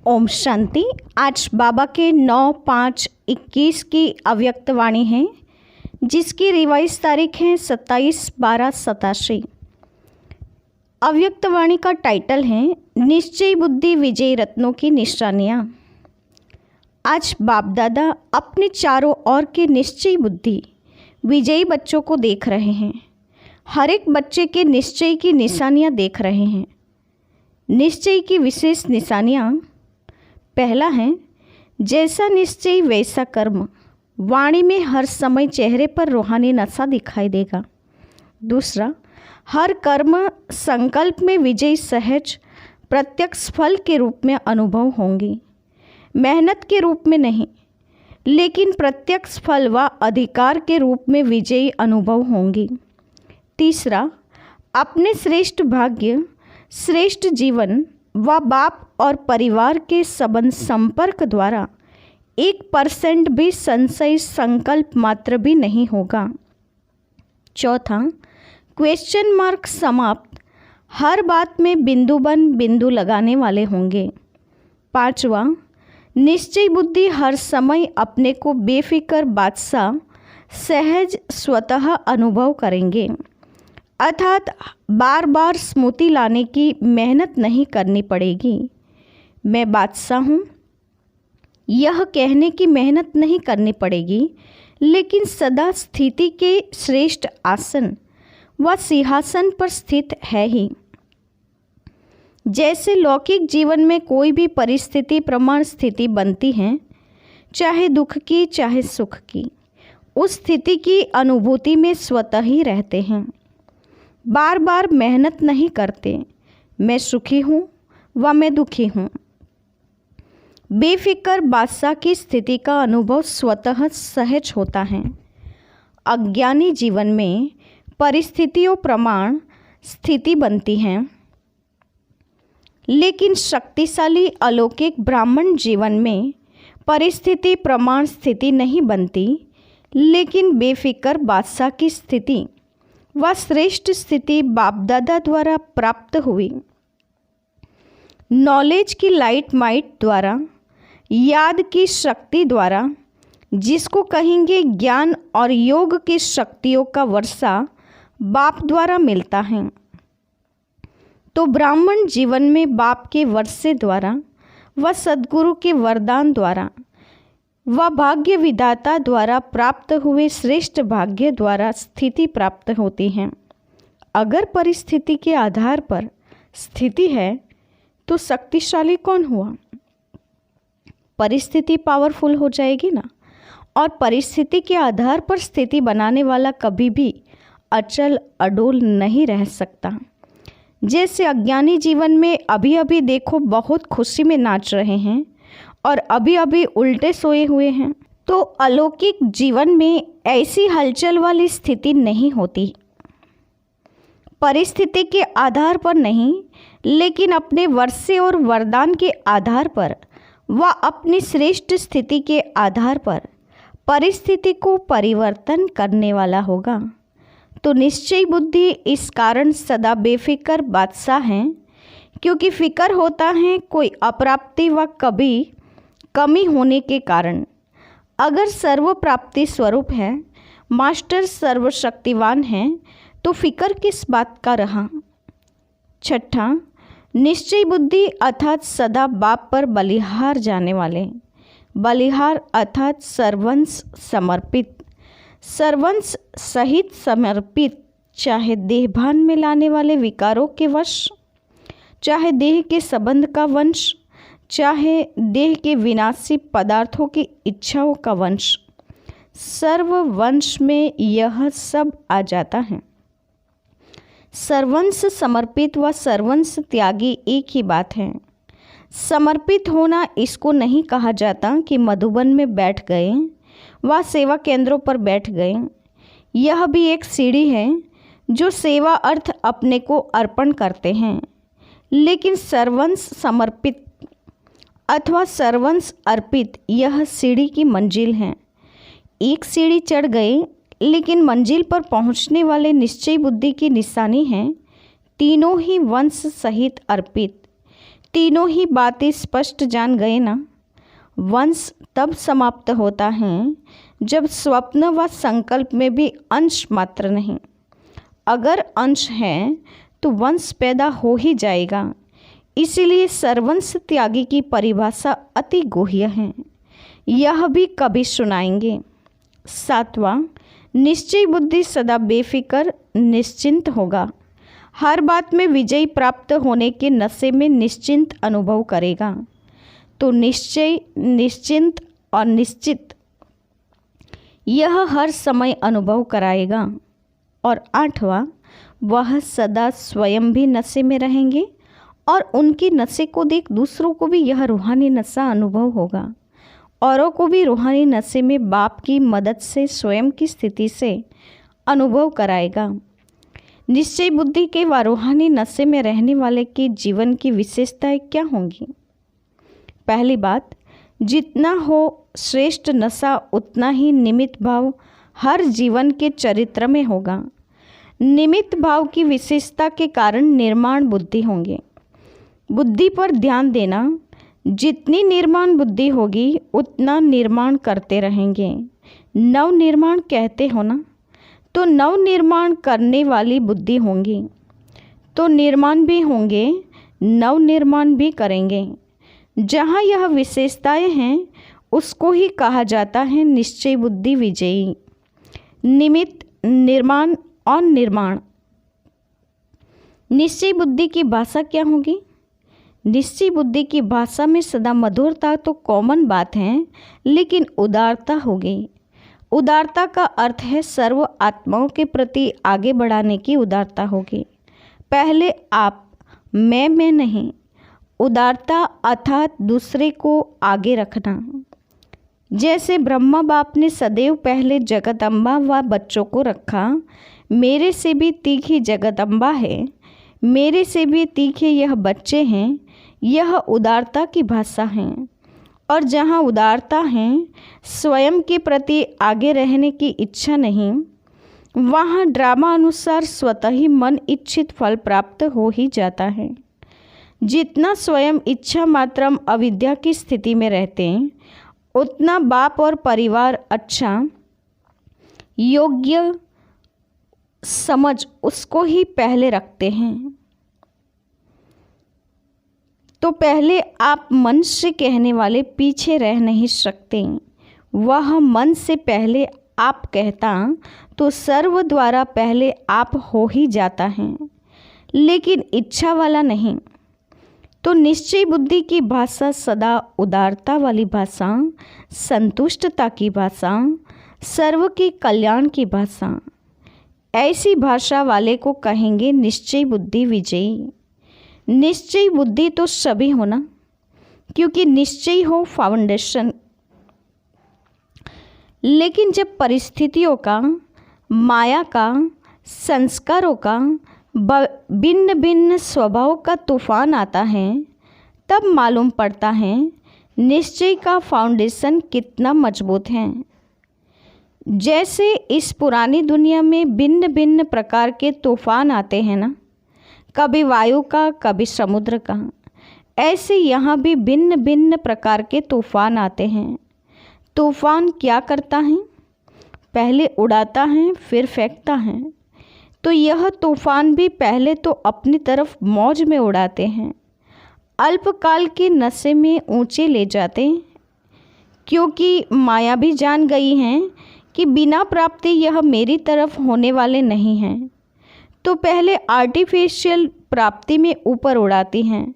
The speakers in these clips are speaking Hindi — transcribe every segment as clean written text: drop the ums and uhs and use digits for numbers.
ओम शांति। आज बाबा के 9/5/21 की अव्यक्त वाणी है, जिसकी रिवाइज तारीख है 27/12/87। अव्यक्त वाणी का टाइटल है निश्चय बुद्धि विजयी रत्नों की निशानियाँ। आज बाप दादा अपने चारों ओर के निश्चय बुद्धि विजयी बच्चों को देख रहे हैं। हर एक बच्चे के निश्चय की निशानियाँ देख रहे हैं। निश्चय की विशेष निशानियाँ, पहला है जैसा निश्चय वैसा कर्म। वाणी में हर समय चेहरे पर रूहानी नशा दिखाई देगा। दूसरा, हर कर्म संकल्प में विजय सहज प्रत्यक्ष फल के रूप में अनुभव होंगी, मेहनत के रूप में नहीं, लेकिन प्रत्यक्ष फल व अधिकार के रूप में विजयी अनुभव होंगी। तीसरा, अपने श्रेष्ठ भाग्य, श्रेष्ठ जीवन व बाप और परिवार के संबंध संपर्क द्वारा 1% भी संशय संकल्प मात्र भी नहीं होगा। चौथा, क्वेश्चन मार्क समाप्त, हर बात में बिंदु बन बिंदु लगाने वाले होंगे। पांचवा, निश्चय बुद्धि हर समय अपने को बेफिक्र बादशाह सहज स्वतः अनुभव करेंगे, अर्थात बार बार स्मृति लाने की मेहनत नहीं करनी पड़ेगी। मैं बादशाह हूँ, यह कहने की मेहनत नहीं करनी पड़ेगी, लेकिन सदा स्थिति के श्रेष्ठ आसन व सिंहासन पर स्थित है ही। जैसे लौकिक जीवन में कोई भी परिस्थिति प्रमाण स्थिति बनती है, चाहे दुख की चाहे सुख की, उस स्थिति की अनुभूति में स्वतः ही रहते हैं, बार बार मेहनत नहीं करते। मैं सुखी हूँ व मैं दुखी हूँ। बेफिक्र बादशाह की स्थिति का अनुभव स्वतः सहज होता है। अज्ञानी जीवन में परिस्थितियों प्रमाण स्थिति बनती हैं, लेकिन शक्तिशाली अलौकिक ब्राह्मण जीवन में परिस्थिति प्रमाण स्थिति नहीं बनती, लेकिन बेफिक्र बादशाह की स्थिति वह श्रेष्ठ स्थिति बाप दादा द्वारा प्राप्त हुई। नॉलेज की लाइट माइट द्वारा, याद की शक्ति द्वारा, जिसको कहेंगे ज्ञान और योग की शक्तियों का वर्षा बाप द्वारा मिलता है। तो ब्राह्मण जीवन में बाप के वर्षे द्वारा व सद्गुरु के वरदान द्वारा व भाग्य विधाता द्वारा प्राप्त हुए श्रेष्ठ भाग्य द्वारा स्थिति प्राप्त होती है। अगर परिस्थिति के आधार पर स्थिति है तो शक्तिशाली कौन हुआ? परिस्थिति पावरफुल हो जाएगी ना। और परिस्थिति के आधार पर स्थिति बनाने वाला कभी भी अचल अडोल नहीं रह सकता। जैसे अज्ञानी जीवन में अभी अभी देखो बहुत खुशी में नाच रहे हैं और अभी अभी उल्टे सोए हुए हैं, तो अलौकिक जीवन में ऐसी हलचल वाली स्थिति नहीं होती। परिस्थिति के आधार पर नहीं, लेकिन अपने वर्षे और वरदान के आधार पर व अपनी श्रेष्ठ स्थिति के आधार पर परिस्थिति को परिवर्तन करने वाला होगा। तो निश्चय बुद्धि इस कारण सदा बेफिक्र बादशाह हैं, क्योंकि फिक्र होता है कोई अप्राप्ति व कभी कमी होने के कारण। अगर सर्व प्राप्ति स्वरूप है, मास्टर सर्वशक्तिवान है, तो फिक्र किस बात का रहा। छठा, निश्चय बुद्धि अर्थात सदा बाप पर बलिहार जाने वाले। बलिहार अर्थात सर्वंश समर्पित, सर्वंश सहित समर्पित, चाहे देहभान में लाने वाले विकारों के वश, चाहे देह के संबंध का वंश, चाहे देह के विनाशी पदार्थों की इच्छाओं का वंश, सर्व वंश में यह सब आ जाता है। सर्वंश समर्पित व सर्वंश त्यागी एक ही बात है। समर्पित होना इसको नहीं कहा जाता कि मधुबन में बैठ गए व सेवा केंद्रों पर बैठ गए। यह भी एक सीढ़ी है जो सेवा अर्थ अपने को अर्पण करते हैं, लेकिन सर्वंश समर्पित अथवा सर्वंश अर्पित यह सीढ़ी की मंजिल है। एक सीढ़ी चढ़ गए, लेकिन मंजिल पर पहुंचने वाले निश्चय बुद्धि की निशानी है तीनों ही वंश सहित अर्पित, तीनों ही बातें स्पष्ट जान गए ना। वंश तब समाप्त होता है जब स्वप्न व संकल्प में भी अंश मात्र नहीं। अगर अंश है तो वंश पैदा हो ही जाएगा। इसीलिए सर्वंश त्यागी की परिभाषा अति गुह्य है, यह भी कभी सुनाएंगे। 7वां, निश्चय बुद्धि सदा बेफिक्र निश्चिंत होगा। हर बात में विजय प्राप्त होने के नशे में निश्चिंत अनुभव करेगा। तो निश्चय, निश्चिंत और निश्चित यह हर समय अनुभव कराएगा। और 8वां, वह सदा स्वयं भी नशे में रहेंगे और उनकी नशे को देख दूसरों को भी यह रूहानी नशा अनुभव होगा। औरों को भी रूहानी नशे में बाप की मदद से स्वयं की स्थिति से अनुभव कराएगा। निश्चय बुद्धि के व रूहानी नशे में रहने वाले के जीवन की विशेषताएं क्या होंगी? पहली बात, जितना हो श्रेष्ठ नशा उतना ही निमित्त भाव हर जीवन के चरित्र में होगा। निमित्त भाव की विशेषता के कारण निर्माण बुद्धि होंगे। बुद्धि पर ध्यान देना, जितनी निर्माण बुद्धि होगी उतना निर्माण करते रहेंगे। नव निर्माण कहते हो ना, तो नव निर्माण करने वाली बुद्धि होंगी तो निर्माण भी होंगे, नव निर्माण भी करेंगे। जहाँ यह विशेषताएं हैं उसको ही कहा जाता है निश्चय बुद्धि विजयी। निमित्त, निर्माण और निर्माण। निश्चय बुद्धि की भाषा क्या होगी? निश्चय बुद्धि की भाषा में सदा मधुरता तो कॉमन बात है, लेकिन उदारता होगी। उदारता का अर्थ है सर्व आत्माओं के प्रति आगे बढ़ाने की उदारता होगी। पहले आप, मैं नहीं। उदारता अर्थात दूसरे को आगे रखना। जैसे ब्रह्मा बाप ने सदैव पहले जगदम्बा व बच्चों को रखा। मेरे से भी तीखी जगदम्बा है, मेरे से भी तीखे यह बच्चे हैं। यह उदारता की भाषा है। और जहाँ उदारता है, स्वयं के प्रति आगे रहने की इच्छा नहीं, वहाँ ड्रामा अनुसार स्वतः ही मन इच्छित फल प्राप्त हो ही जाता है। जितना स्वयं इच्छा मात्रम अविद्या की स्थिति में रहते हैं, उतना बाप और परिवार अच्छा योग्य समझ उसको ही पहले रखते हैं। तो पहले आप मन से कहने वाले पीछे रह नहीं सकते। वह मन से पहले आप कहता तो सर्व द्वारा पहले आप हो ही जाता है, लेकिन इच्छा वाला नहीं। तो निश्चय बुद्धि की भाषा सदा उदारता वाली भाषा, संतुष्टता की भाषा, सर्व के कल्याण की भाषा। ऐसी भाषा वाले को कहेंगे निश्चय बुद्धि विजयी। निश्चय बुद्धि तो सभी होना, क्योंकि निश्चय हो फाउंडेशन। लेकिन जब परिस्थितियों का, माया का, संस्कारों का, भिन्न भिन्न स्वभाव का तूफान आता है, तब मालूम पड़ता है निश्चय का फाउंडेशन कितना मजबूत है। जैसे इस पुरानी दुनिया में भिन्न भिन्न प्रकार के तूफान आते हैं ना, कभी वायु का, कभी समुद्र का, ऐसे यहाँ भी भिन्न भिन्न प्रकार के तूफान आते हैं। तूफान क्या करता है? पहले उड़ाता है, फिर फेंकता है। तो यह तूफान भी पहले तो अपनी तरफ मौज में उड़ाते हैं, अल्पकाल के नशे में ऊंचे ले जाते हैं, क्योंकि माया भी जान गई है कि बिना प्राप्ति यह मेरी तरफ होने वाले नहीं हैं। तो पहले आर्टिफिशियल प्राप्ति में ऊपर उड़ाती हैं,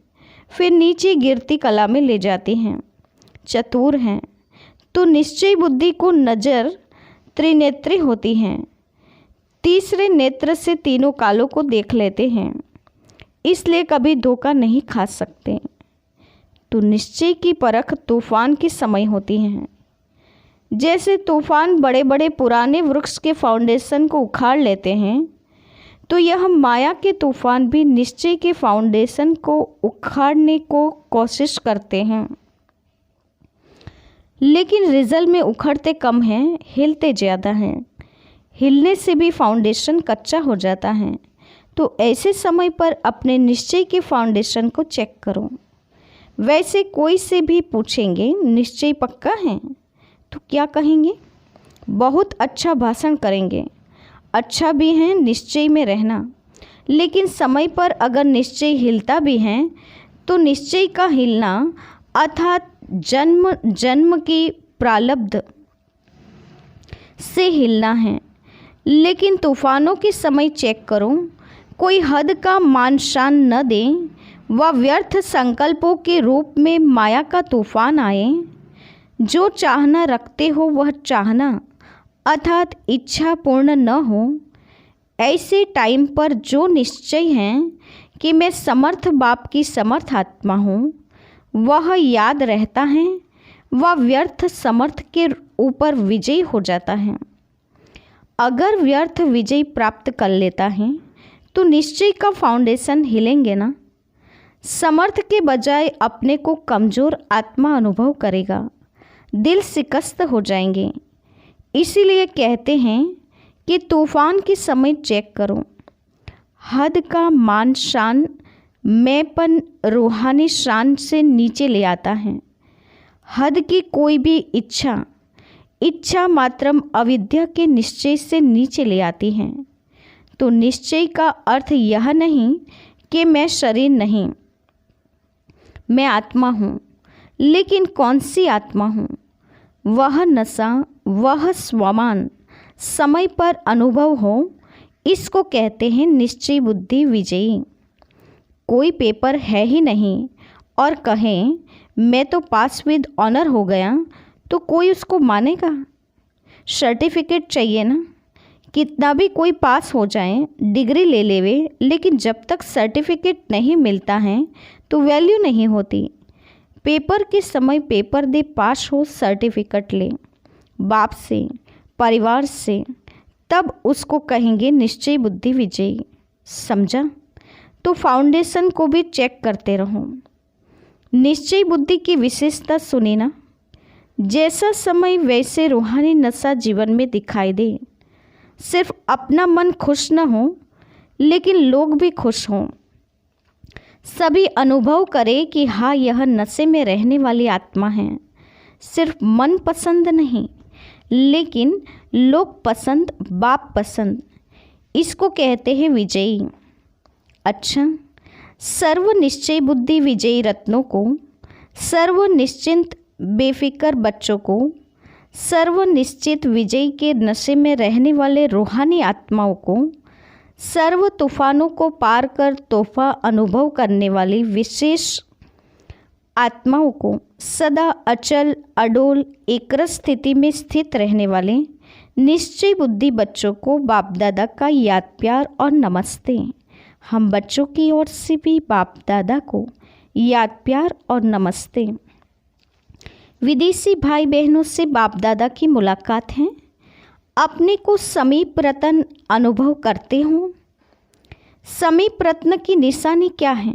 फिर नीचे गिरती कला में ले जाती हैं। चतुर हैं। तो निश्चय बुद्धि को नज़र त्रिनेत्री होती हैं, तीसरे नेत्र से तीनों कालों को देख लेते हैं, इसलिए कभी धोखा नहीं खा सकते। तो निश्चय की परख तूफान के समय होती है। जैसे तूफान बड़े बड़े पुराने वृक्ष के फाउंडेशन को उखाड़ लेते हैं, तो यह माया के तूफान भी निश्चय के फाउंडेशन को उखाड़ने को कोशिश करते हैं, लेकिन रिजल्ट में उखड़ते कम हैं, हिलते ज़्यादा हैं। हिलने से भी फाउंडेशन कच्चा हो जाता है। तो ऐसे समय पर अपने निश्चय के फाउंडेशन को चेक करो। वैसे कोई से भी पूछेंगे निश्चय पक्का है तो क्या कहेंगे? बहुत अच्छा भाषण करेंगे, अच्छा भी है निश्चय में रहना। लेकिन समय पर अगर निश्चय हिलता भी है तो निश्चय का हिलना अर्थात जन्म जन्म की प्रारब्ध से हिलना है। लेकिन तूफानों के समय चेक करो, कोई हद का मान शान न दे व व्यर्थ संकल्पों के रूप में माया का तूफान आए। जो चाहना रखते हो वह चाहना अर्थात इच्छा पूर्ण न हो। ऐसे टाइम पर जो निश्चय है कि मैं समर्थ बाप की समर्थ आत्मा हूँ, वह याद रहता है, वह व्यर्थ समर्थ के ऊपर विजयी हो जाता है। अगर व्यर्थ विजय प्राप्त कर लेता है तो निश्चय का फाउंडेशन हिलेंगे ना। समर्थ के बजाय अपने को कमज़ोर आत्मा अनुभव करेगा, दिल शिकस्त हो जाएंगे। इसीलिए कहते हैं कि तूफान के समय चेक करो। हद का मान शान मैंपन रूहानी शान से नीचे ले आता है। हद की कोई भी इच्छा मात्रम अविद्या के निश्चय से नीचे ले आती है। तो निश्चय का अर्थ यह नहीं कि मैं शरीर नहीं, मैं आत्मा हूँ। लेकिन कौन सी आत्मा हूँ? वह नशा, वह स्वमान समय पर अनुभव हो, इसको कहते हैं निश्चय बुद्धि विजयी। कोई पेपर है ही नहीं और कहें मैं तो पास विद ऑनर हो गया, तो कोई उसको मानेगा? सर्टिफिकेट चाहिए ना। कितना भी कोई पास हो जाए, डिग्री ले लेवे, लेकिन जब तक सर्टिफिकेट नहीं मिलता है तो वैल्यू नहीं होती। पेपर के समय पेपर दे, पास हो, सर्टिफिकेट ले बाप से, परिवार से, तब उसको कहेंगे निश्चय बुद्धि विजयी। समझा? तो फाउंडेशन को भी चेक करते रहो। निश्चय बुद्धि की विशेषता सुनी ना। जैसा समय वैसे रूहानी नशा जीवन में दिखाई दे। सिर्फ अपना मन खुश न हो, लेकिन लोग भी खुश हों। सभी अनुभव करें कि हाँ, यह नशे में रहने वाली आत्मा है। सिर्फ मन पसंद नहीं, लेकिन लोग पसंद, बाप पसंद। इसको कहते हैं विजयी। अच्छा, सर्व निश्चय बुद्धि विजयी रत्नों को, सर्व निश्चिंत बेफिक्र बच्चों को, सर्व निश्चित विजय के नशे में रहने वाले रूहानी आत्माओं को, सर्व तूफानों को पार कर तोहफा अनुभव करने वाली विशेष आत्माओं को, सदा अचल अडोल एकरस स्थिति में स्थित रहने वाले निश्चय बुद्धि बच्चों को बाप दादा का याद प्यार और नमस्ते। हम बच्चों की ओर से भी बाप दादा को याद प्यार और नमस्ते। विदेशी भाई बहनों से बाप दादा की मुलाकात है। अपने को समीप रतन अनुभव करते हो। समीप रत्न की निशानी क्या है?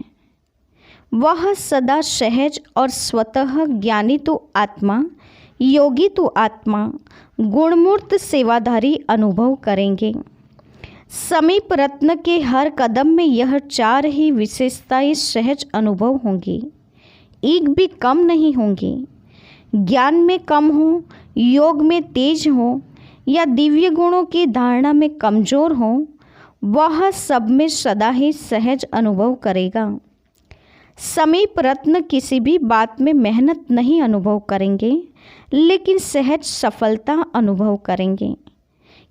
वह सदा सहज और स्वतः ज्ञानी तो आत्मा, योगी तो आत्मा, गुणमूर्त सेवाधारी अनुभव करेंगे। समीप रत्न के हर कदम में यह चार ही विशेषताएं सहज अनुभव होंगी, एक भी कम नहीं होंगी। ज्ञान में कम हो, योग में तेज हो या दिव्य गुणों की धारणा में कमज़ोर हो, वह सब में सदा ही सहज अनुभव करेगा। समीप रत्न किसी भी बात में मेहनत नहीं अनुभव करेंगे, लेकिन सहज सफलता अनुभव करेंगे,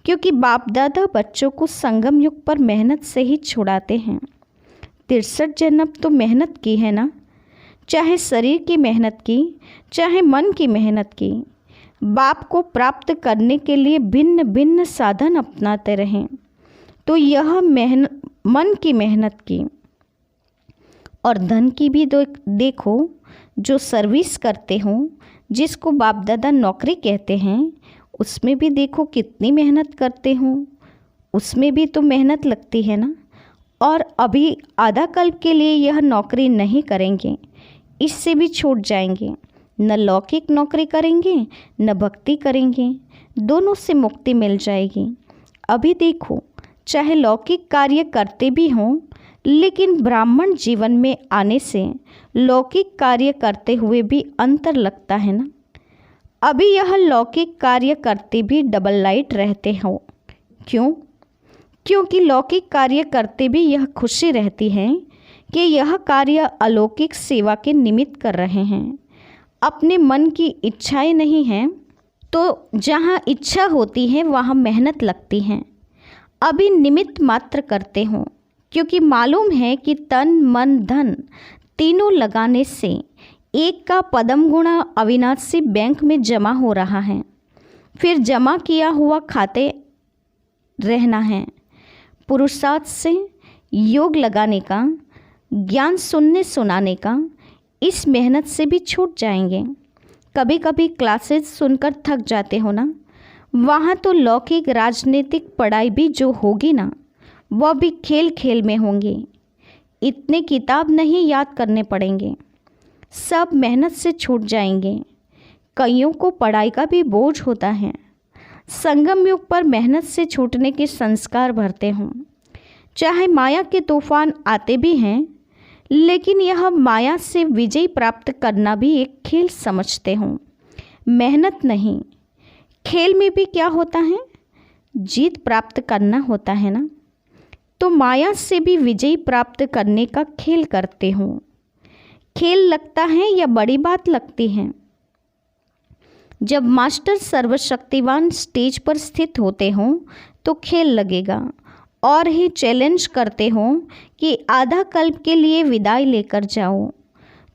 क्योंकि बाप दादा बच्चों को संगम युग पर मेहनत से ही छुड़ाते हैं। 63 जन्म तो मेहनत की है ना, चाहे शरीर की मेहनत की, चाहे मन की मेहनत की। बाप को प्राप्त करने के लिए भिन्न भिन्न साधन अपनाते रहें, तो यह मन की मेहनत की और धन की भी देखो। जो सर्विस करते हो, जिसको बाप दादा नौकरी कहते हैं, उसमें भी देखो कितनी मेहनत करते हो, उसमें भी तो मेहनत लगती है ना। और अभी आधा कल्प के लिए यह नौकरी नहीं करेंगे, इससे भी छूट जाएंगे। न लौकिक नौकरी करेंगे, न भक्ति करेंगे, दोनों से मुक्ति मिल जाएगी। अभी देखो, चाहे लौकिक कार्य करते भी हों, लेकिन ब्राह्मण जीवन में आने से लौकिक कार्य करते हुए भी अंतर लगता है ना। अभी यह लौकिक कार्य करते भी डबल लाइट रहते हो। क्यों? क्योंकि लौकिक कार्य करते भी यह खुशी रहती है कि यह कार्य अलौकिक सेवा के निमित्त कर रहे हैं। अपने मन की इच्छाएं नहीं हैं, तो जहाँ इच्छा होती है वहाँ मेहनत लगती है। अभी निमित्त मात्र करते हो, क्योंकि मालूम है कि तन मन धन तीनों लगाने से एक का पदम गुणा अविनाशी बैंक में जमा हो रहा है। फिर जमा किया हुआ खाते रहना है। पुरुषार्थ से योग लगाने का, ज्ञान सुनने सुनाने का, इस मेहनत से भी छूट जाएंगे। कभी कभी क्लासेस सुनकर थक जाते हो ना, वहाँ तो लौकिक राजनीतिक पढ़ाई भी जो होगी ना, वह भी खेल खेल में होंगी। इतने किताब नहीं याद करने पड़ेंगे, सब मेहनत से छूट जाएंगे। कईयों को पढ़ाई का भी बोझ होता है। संगम युग पर मेहनत से छूटने के संस्कार भरते हों। चाहे माया के तूफान आते भी हैं, लेकिन यह माया से विजय प्राप्त करना भी एक खेल समझते हों, मेहनत नहीं। खेल में भी क्या होता है? जीत प्राप्त करना होता है ना। तो माया से भी विजय प्राप्त करने का खेल करते हो। खेल लगता है या बड़ी बात लगती है? जब मास्टर सर्वशक्तिवान स्टेज पर स्थित होते हों तो खेल लगेगा। और ही चैलेंज करते हो कि आधा कल्प के लिए विदाई लेकर जाओ,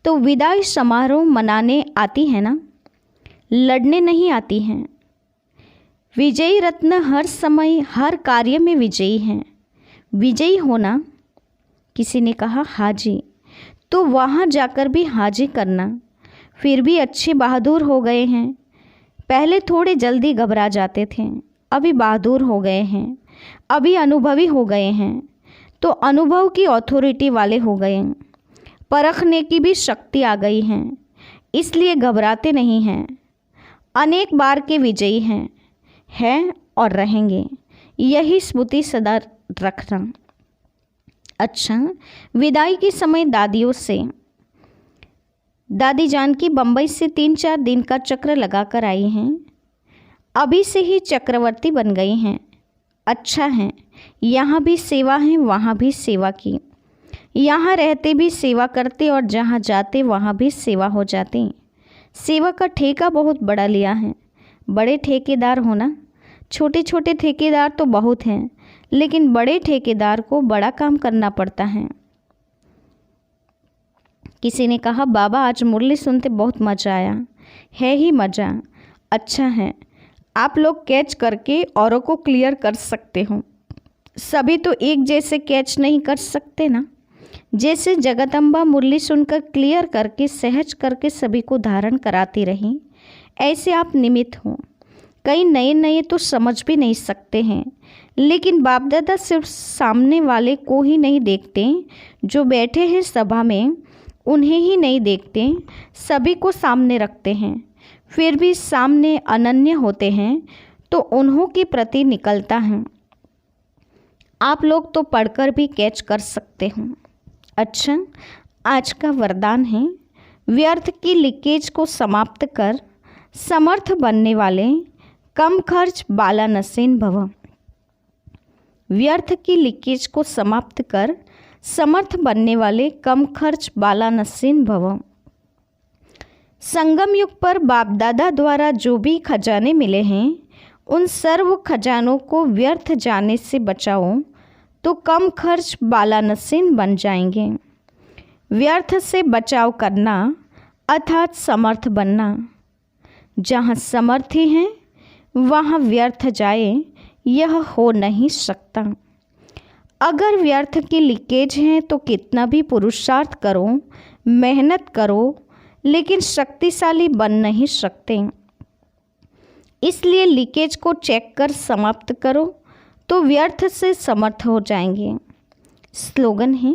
तो विदाई समारोह मनाने आती है ना, लड़ने नहीं आती हैं। विजयी रत्न हर समय हर कार्य में विजयी हैं। विजयी होना, किसी ने कहा हाजी, तो वहाँ जाकर भी हाजी करना। फिर भी अच्छे बहादुर हो गए हैं। पहले थोड़े जल्दी घबरा जाते थे, अभी बहादुर हो गए हैं। अभी अनुभवी हो गए हैं, तो अनुभव की अथॉरिटी वाले हो गए। परखने की भी शक्ति आ गई है, इसलिए घबराते नहीं हैं। अनेक बार के विजयी हैं और रहेंगे। यही स्मृति सदा रखना। अच्छा, विदाई के समय दादियों से, दादी जानकी बम्बई से 3-4 दिन का चक्र लगा कर आई हैं। अभी से ही चक्रवर्ती बन गई हैं। अच्छा है, यहाँ भी सेवा है, वहाँ भी सेवा की। यहाँ रहते भी सेवा करते और जहाँ जाते वहाँ भी सेवा हो जाती। सेवा का ठेका बहुत बड़ा लिया है। बड़े ठेकेदार होना, छोटे छोटे ठेकेदार तो बहुत हैं, लेकिन बड़े ठेकेदार को बड़ा काम करना पड़ता है। किसी ने कहा, बाबा आज मुरली सुनते बहुत मज़ा आया। है ही मज़ा। अच्छा है, आप लोग कैच करके औरों को क्लियर कर सकते हो। सभी तो एक जैसे कैच नहीं कर सकते ना। जैसे जगदम्बा मुरली सुनकर क्लियर करके सहज करके सभी को धारण कराती रही, ऐसे आप निमित्त हो। कई नए नए तो समझ भी नहीं सकते हैं, लेकिन बाप दादा सिर्फ सामने वाले को ही नहीं देखते, जो बैठे हैं सभा में उन्हें ही नहीं देखते, सभी को सामने रखते हैं। फिर भी सामने अनन्य होते हैं तो उन्हों के प्रति निकलता है। आप लोग तो पढ़कर भी कैच कर सकते हो। अच्छा, आज का वरदान है, व्यर्थ की लीकेज को समाप्त कर समर्थ बनने वाले कम खर्च बाला नसीन भव। व्यर्थ की लीकेज को समाप्त कर समर्थ बनने वाले कम खर्च बाला नसीन भव। संगम युग पर बाप दादा द्वारा जो भी खजाने मिले हैं, उन सर्व खजानों को व्यर्थ जाने से बचाओ तो कम खर्च बाला नसीन बन जाएंगे। व्यर्थ से बचाव करना अर्थात समर्थ बनना। जहाँ समर्थी हैं वहाँ व्यर्थ जाए, यह हो नहीं सकता। अगर व्यर्थ की लीकेज है तो कितना भी पुरुषार्थ करो, मेहनत करो, लेकिन शक्तिशाली बन नहीं सकते। इसलिए लीकेज को चेक कर समाप्त करो तो व्यर्थ से समर्थ हो जाएंगे। स्लोगन है,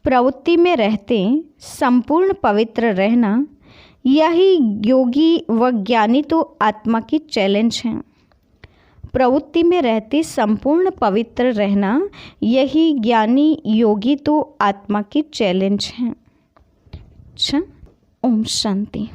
प्रवृत्ति में रहते संपूर्ण पवित्र रहना, यही योगी व ज्ञानी तो आत्मा की चैलेंज है। प्रवृत्ति में रहते संपूर्ण पवित्र रहना, यही ज्ञानी योगी तो आत्मा की चैलेंज है। अच्छा, ओम शांति।